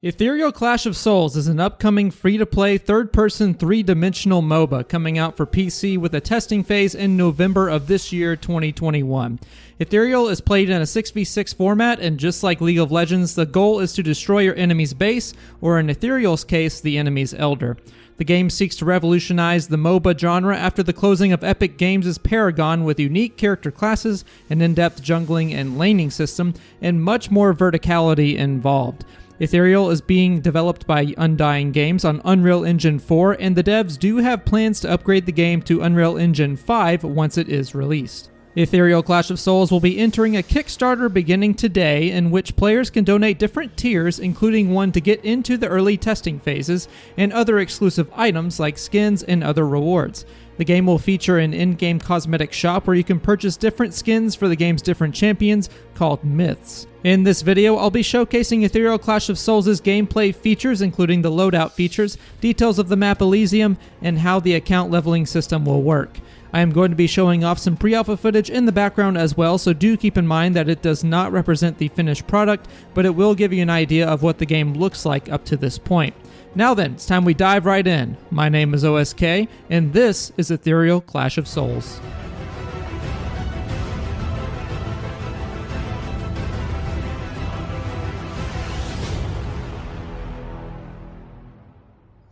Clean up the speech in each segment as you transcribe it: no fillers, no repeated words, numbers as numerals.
Ethereal Clash of Souls is an upcoming free-to-play third-person three-dimensional MOBA coming out for PC with a testing phase in November of this year, 2021. Ethereal is played in a 6v6 format, and just like League of Legends, the goal is to destroy your enemy's base, or in Ethereal's case, the enemy's elder. The game seeks to revolutionize the MOBA genre after the closing of Epic Games' Paragon with unique character classes, an in-depth jungling and laning system, and much more verticality involved. Ethereal is being developed by Undying Games on Unreal Engine 4, and the devs do have plans to upgrade the game to Unreal Engine 5 once it is released. Ethereal Clash of Souls will be entering a Kickstarter beginning today, in which players can donate different tiers, including one to get into the early testing phases, and other exclusive items like skins and other rewards. The game will feature an in-game cosmetic shop where you can purchase different skins for the game's different champions, called myths. In this video, I'll be showcasing Ethereal Clash of Souls' gameplay features, including the Loadout Features, details of the map Elysium, and how the account leveling system will work. I am going to be showing off some pre-alpha footage in the background as well, so do keep in mind that it does not represent the finished product, but it will give you an idea of what the game looks like up to this point. Now then, it's time we dive right in. My name is OSK, and this is Ethereal Clash of Souls.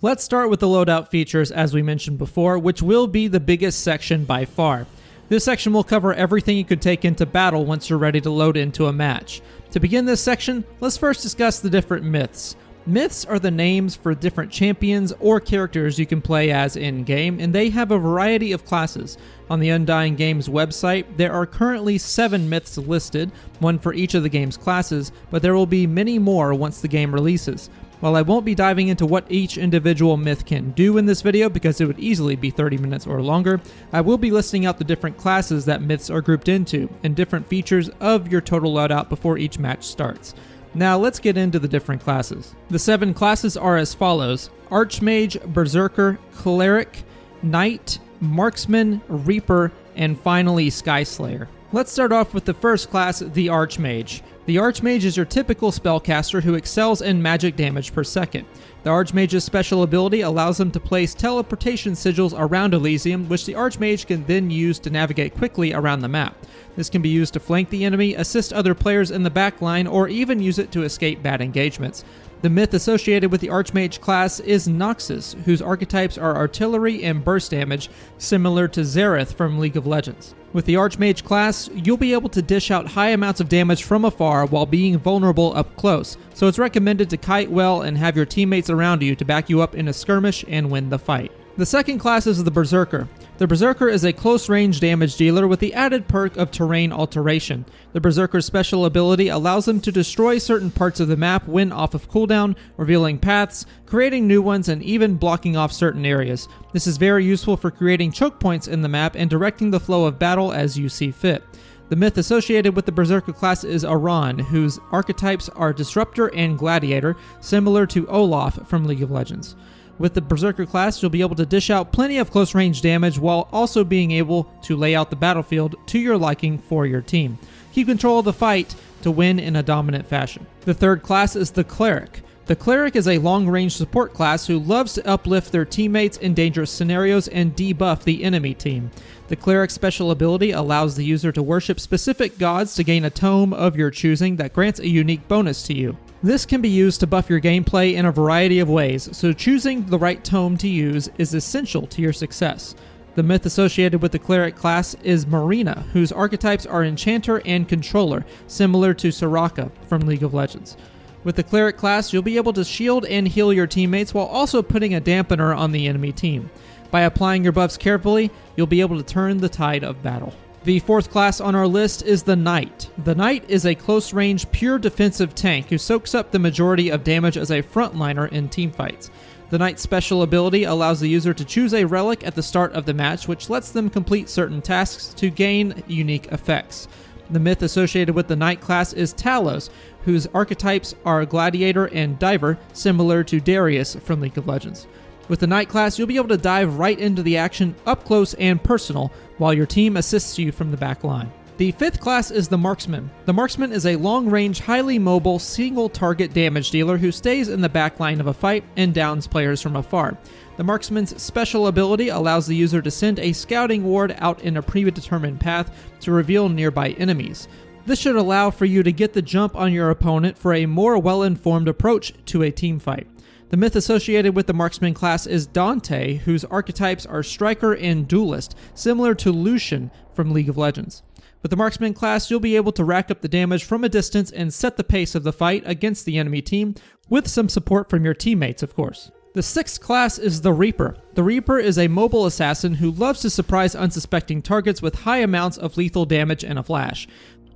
Let's start with the loadout features, as we mentioned before, which will be the biggest section by far. This section will cover everything you could take into battle once you're ready to load into a match. To begin this section, let's first discuss the different myths. Myths are the names for different champions or characters you can play as in-game, and they have a variety of classes. On the Undying Games website, there are currently 7 myths listed, one for each of the game's classes, but there will be many more once the game releases. While I won't be diving into what each individual myth can do in this video because it would easily be 30 minutes or longer, I will be listing out the different classes that myths are grouped into, and different features of your total loadout before each match starts. Now let's get into the different classes. The 7 classes are as follows: Archmage, Berserker, Cleric, Knight, Marksman, Reaper, and finally Skyslayer. Let's start off with the first class, the Archmage. The Archmage is your typical spellcaster who excels in magic damage per second. The Archmage's special ability allows them to place teleportation sigils around Elysium, which the Archmage can then use to navigate quickly around the map. This can be used to flank the enemy, assist other players in the backline, or even use it to escape bad engagements. The myth associated with the Archmage class is Noxus, whose archetypes are artillery and burst damage, similar to Xerath from League of Legends. With the Archmage class, you'll be able to dish out high amounts of damage from afar while being vulnerable up close, so it's recommended to kite well and have your teammates around you to back you up in a skirmish and win the fight. The second class is the Berserker. The Berserker is a close-range damage dealer with the added perk of terrain alteration. The Berserker's special ability allows them to destroy certain parts of the map when off of cooldown, revealing paths, creating new ones, and even blocking off certain areas. This is very useful for creating choke points in the map and directing the flow of battle as you see fit. The myth associated with the Berserker class is Aran, whose archetypes are Disruptor and Gladiator, similar to Olaf from League of Legends. With the Berserker class, you'll be able to dish out plenty of close-range damage while also being able to lay out the battlefield to your liking for your team. Keep control of the fight to win in a dominant fashion. The third class is the Cleric. The Cleric is a long-range support class who loves to uplift their teammates in dangerous scenarios and debuff the enemy team. The Cleric's special ability allows the user to worship specific gods to gain a tome of your choosing that grants a unique bonus to you. This can be used to buff your gameplay in a variety of ways, so choosing the right tome to use is essential to your success. The myth associated with the Cleric class is Marina, whose archetypes are Enchanter and Controller, similar to Soraka from League of Legends. With the Cleric class, you'll be able to shield and heal your teammates while also putting a dampener on the enemy team. By applying your buffs carefully, you'll be able to turn the tide of battle. The fourth class on our list is the Knight. The Knight is a close-range, pure defensive tank who soaks up the majority of damage as a frontliner in teamfights. The Knight's special ability allows the user to choose a relic at the start of the match, which lets them complete certain tasks to gain unique effects. The myth associated with the Knight class is Talos, whose archetypes are Gladiator and Diver, similar to Darius from League of Legends. With the Knight class, you'll be able to dive right into the action up close and personal, while your team assists you from the back line. The fifth class is the Marksman. The Marksman is a long-range, highly mobile, single-target damage dealer who stays in the back line of a fight and downs players from afar. The Marksman's special ability allows the user to send a scouting ward out in a predetermined path to reveal nearby enemies. This should allow for you to get the jump on your opponent for a more well-informed approach to a team fight. The myth associated with the Marksman class is Dante, whose archetypes are Striker and Duelist, similar to Lucian from League of Legends. With the Marksman class, you'll be able to rack up the damage from a distance and set the pace of the fight against the enemy team, with some support from your teammates, of course. The sixth class is the Reaper. The Reaper is a mobile assassin who loves to surprise unsuspecting targets with high amounts of lethal damage in a flash.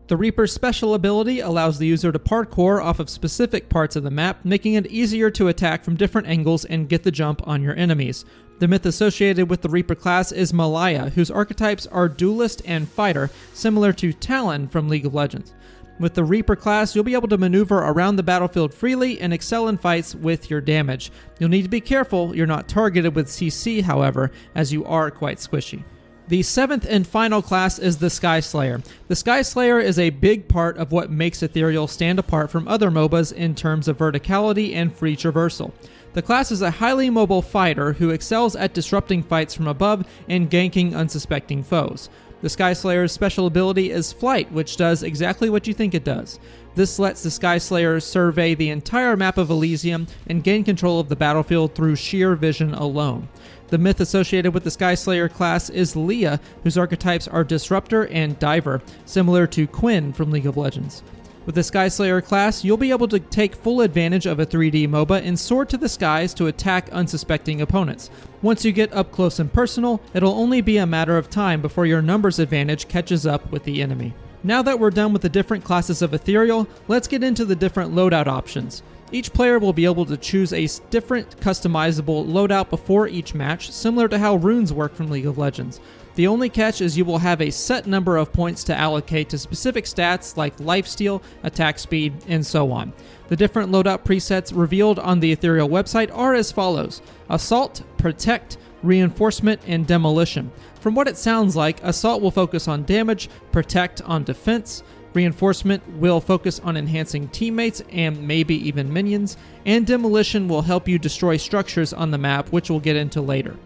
The Reaper's special ability allows the user to parkour off of specific parts of the map, making it easier to attack from different angles and get the jump on your enemies. The myth associated with the Reaper class is Malaya, whose archetypes are Duelist and Fighter, similar to Talon from League of Legends. With the Reaper class, you'll be able to maneuver around the battlefield freely and excel in fights with your damage. You'll need to be careful you're not targeted with CC, however, as you are quite squishy. The seventh and final class is the Sky Slayer. The Sky Slayer is a big part of what makes Ethereal stand apart from other MOBAs in terms of verticality and free traversal. The class is a highly mobile fighter who excels at disrupting fights from above and ganking unsuspecting foes. The Sky Slayer's special ability is Flight, which does exactly what you think it does. This lets the Sky Slayer survey the entire map of Elysium and gain control of the battlefield through sheer vision alone. The myth associated with the Sky Slayer class is Leah, whose archetypes are Disruptor and Diver, similar to Quinn from League of Legends. With the Sky Slayer class, you'll be able to take full advantage of a 3D MOBA and soar to the skies to attack unsuspecting opponents. Once you get up close and personal, it'll only be a matter of time before your numbers advantage catches up with the enemy. Now that we're done with the different classes of Ethereal, let's get into the different loadout options. Each player will be able to choose a different customizable loadout before each match, similar to how runes work from League of Legends. The only catch is you will have a set number of points to allocate to specific stats like lifesteal, attack speed, and so on. The different loadout presets revealed on the Ethereal website are as follows: Assault, Protect, Reinforcement, and Demolition. From what it sounds like, Assault will focus on damage, Protect on defense, Reinforcement will focus on enhancing teammates and maybe even minions, and Demolition will help you destroy structures on the map, which we'll get into later.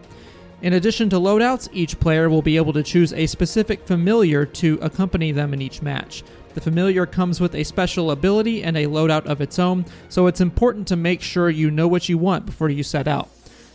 In addition to loadouts, each player will be able to choose a specific familiar to accompany them in each match. The familiar comes with a special ability and a loadout of its own, so it's important to make sure you know what you want before you set out.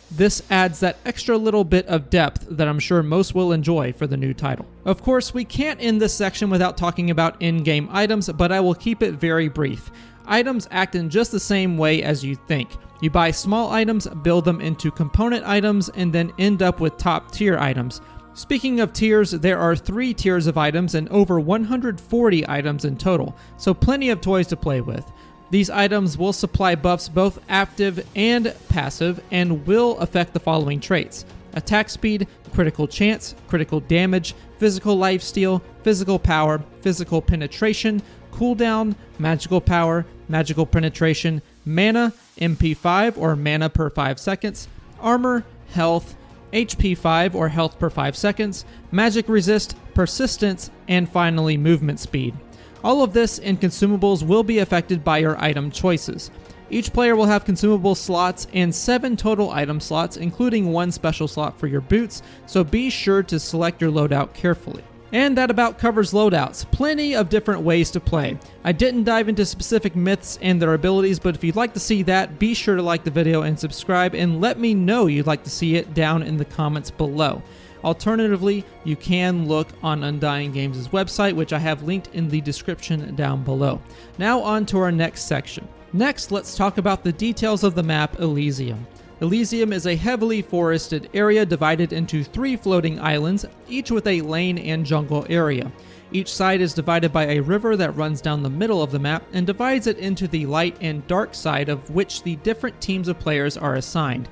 This adds that extra little bit of depth that I'm sure most will enjoy for the new title. Of course, we can't end this section without talking about in-game items, but I will keep it very brief. Items act in just the same way as you think. You buy small items, build them into component items, and then end up with top tier items. Speaking of tiers, there are 3 tiers of items and over 140 items in total, so plenty of toys to play with. These items will supply buffs both active and passive and will affect the following traits: attack speed, critical chance, critical damage, physical lifesteal, physical power, physical penetration, cooldown, magical power, magical penetration, mana, MP5 or mana per 5 seconds, armor, health, HP5 or health per 5 seconds, magic resist, persistence, and finally movement speed. All of this and consumables will be affected by your item choices. Each player will have consumable slots and 7 total item slots, including 1 special slot for your boots, so be sure to select your loadout carefully. And that about covers loadouts. Plenty of different ways to play. I didn't dive into specific myths and their abilities, but if you'd like to see that, be sure to like the video and subscribe, and let me know you'd like to see it down in the comments below. Alternatively, you can look on Undying Games' website, which I have linked in the description down below. Now on to our next section. Next, let's talk about the details of the map Elysium. Elysium is a heavily forested area divided into 3 floating islands, each with a lane and jungle area. Each side is divided by a river that runs down the middle of the map and divides it into the light and dark side, of which the different teams of players are assigned.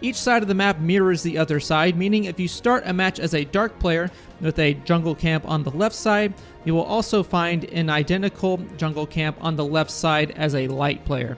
Each side of the map mirrors the other side, meaning if you start a match as a dark player with a jungle camp on the left side, you will also find an identical jungle camp on the left side as a light player.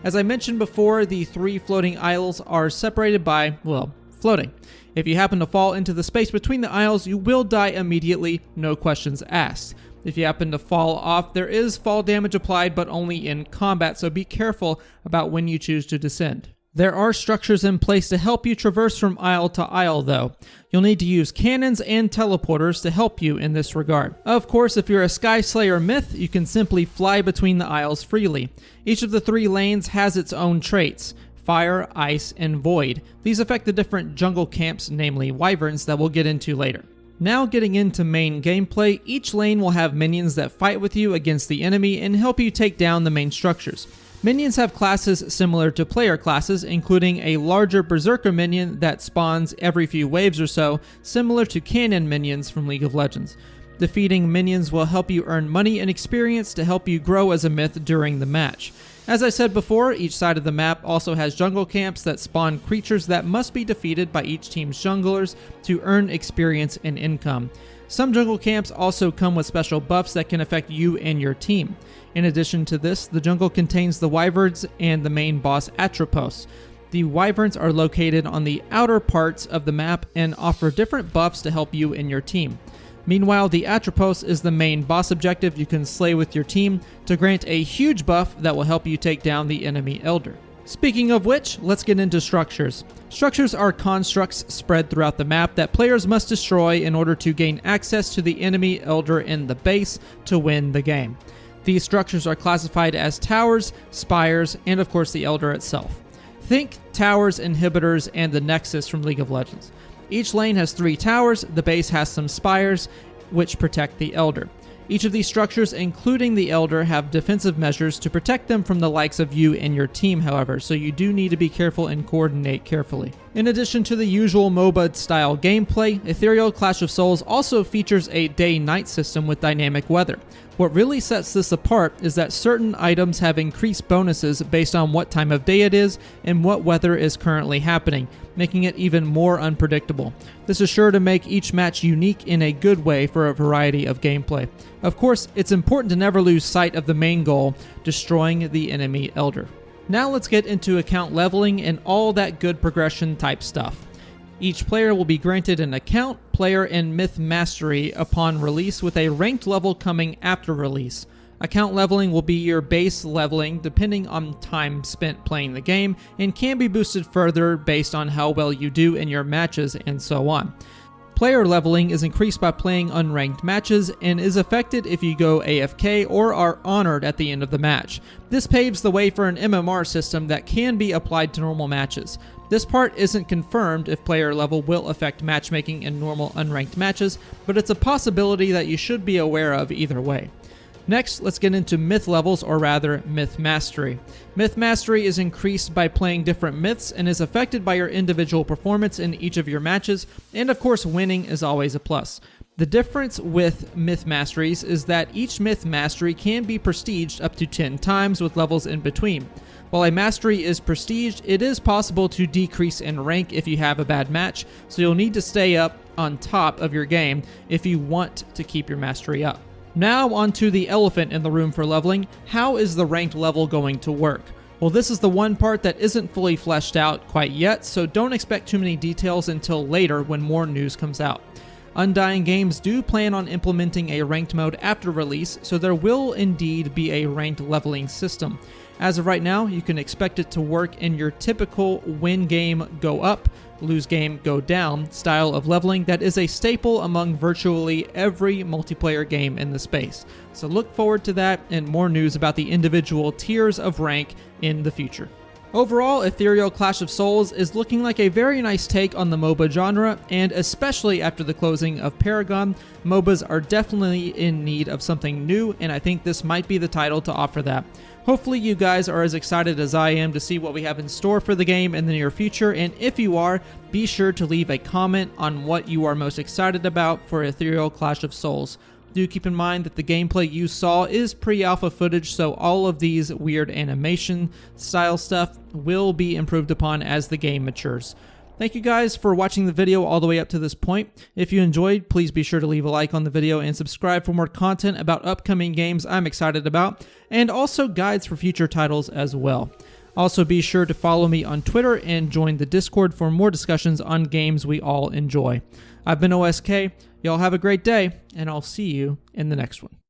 As I mentioned before, the 3 floating isles are separated by, well, floating. If you happen to fall into the space between the aisles, you will die immediately, no questions asked. If you happen to fall off, there is fall damage applied, but only in combat, so be careful about when you choose to descend. There are structures in place to help you traverse from aisle to aisle though. You'll need to use cannons and teleporters to help you in this regard. Of course, if you're a Sky Slayer myth, you can simply fly between the aisles freely. Each of the 3 lanes has its own traits: fire, ice, and void. These affect the different jungle camps, namely wyverns, that we'll get into later. Now getting into main gameplay, each lane will have minions that fight with you against the enemy and help you take down the main structures. Minions have classes similar to player classes, including a larger berserker minion that spawns every few waves or so, similar to cannon minions from League of Legends. Defeating minions will help you earn money and experience to help you grow as a myth during the match. As I said before, each side of the map also has jungle camps that spawn creatures that must be defeated by each team's junglers to earn experience and income. Some jungle camps also come with special buffs that can affect you and your team. In addition to this, the jungle contains the wyverns and the main boss Atropos. The wyverns are located on the outer parts of the map and offer different buffs to help you and your team. Meanwhile, the Atropos is the main boss objective you can slay with your team to grant a huge buff that will help you take down the enemy Elder. Speaking of which, let's get into structures. Structures are constructs spread throughout the map that players must destroy in order to gain access to the enemy Elder in the base to win the game. These structures are classified as towers, spires, and of course the Elder itself. Think towers, inhibitors, and the Nexus from League of Legends. Each lane has 3 towers, the base has some spires, which protect the Elder. Each of these structures, including the Elder, have defensive measures to protect them from the likes of you and your team, however, so you do need to be careful and coordinate carefully. In addition to the usual MOBA style gameplay, Ethereal Clash of Souls also features a day-night system with dynamic weather. What really sets this apart is that certain items have increased bonuses based on what time of day it is and what weather is currently happening, making it even more unpredictable. This is sure to make each match unique in a good way for a variety of gameplay. Of course, it's important to never lose sight of the main goal, destroying the enemy Elder. Now let's get into account leveling and all that good progression type stuff. Each player will be granted an account, player, and myth mastery upon release, with a ranked level coming after release. Account leveling will be your base leveling depending on time spent playing the game and can be boosted further based on how well you do in your matches and so on. Player leveling is increased by playing unranked matches and is affected if you go AFK or are honored at the end of the match. This paves the way for an MMR system that can be applied to normal matches. This part isn't confirmed if player level will affect matchmaking in normal unranked matches, but it's a possibility that you should be aware of either way. Next, let's get into myth levels, or rather, myth mastery. Myth mastery is increased by playing different myths and is affected by your individual performance in each of your matches, and of course winning is always a plus. The difference with myth masteries is that each myth mastery can be prestiged up to 10 times with levels in between. While a mastery is prestiged, it is possible to decrease in rank if you have a bad match, so you'll need to stay up on top of your game if you want to keep your mastery up. Now onto the elephant in the room for leveling. How is the ranked level going to work? Well, this is the one part that isn't fully fleshed out quite yet, so don't expect too many details until later when more news comes out. Undying Games do plan on implementing a ranked mode after release, so there will indeed be a ranked leveling system. As of right now, you can expect it to work in your typical win game go up, lose game go down style of leveling that is a staple among virtually every multiplayer game in the space. So look forward to that and more news about the individual tiers of rank in the future. Overall, Ethereal Clash of Souls is looking like a very nice take on the MOBA genre, and especially after the closing of Paragon, MOBAs are definitely in need of something new, and I think this might be the title to offer that. Hopefully you guys are as excited as I am to see what we have in store for the game in the near future, and if you are, be sure to leave a comment on what you are most excited about for Ethereal Clash of Souls. Do keep in mind that the gameplay you saw is pre-alpha footage, so all of these weird animation style stuff will be improved upon as the game matures. Thank you guys for watching the video all the way up to this point. If you enjoyed, please be sure to leave a like on the video and subscribe for more content about upcoming games I'm excited about, and also guides for future titles as well. Also, be sure to follow me on Twitter and join the Discord for more discussions on games we all enjoy. I've been OSK. Y'all have a great day, and I'll see you in the next one.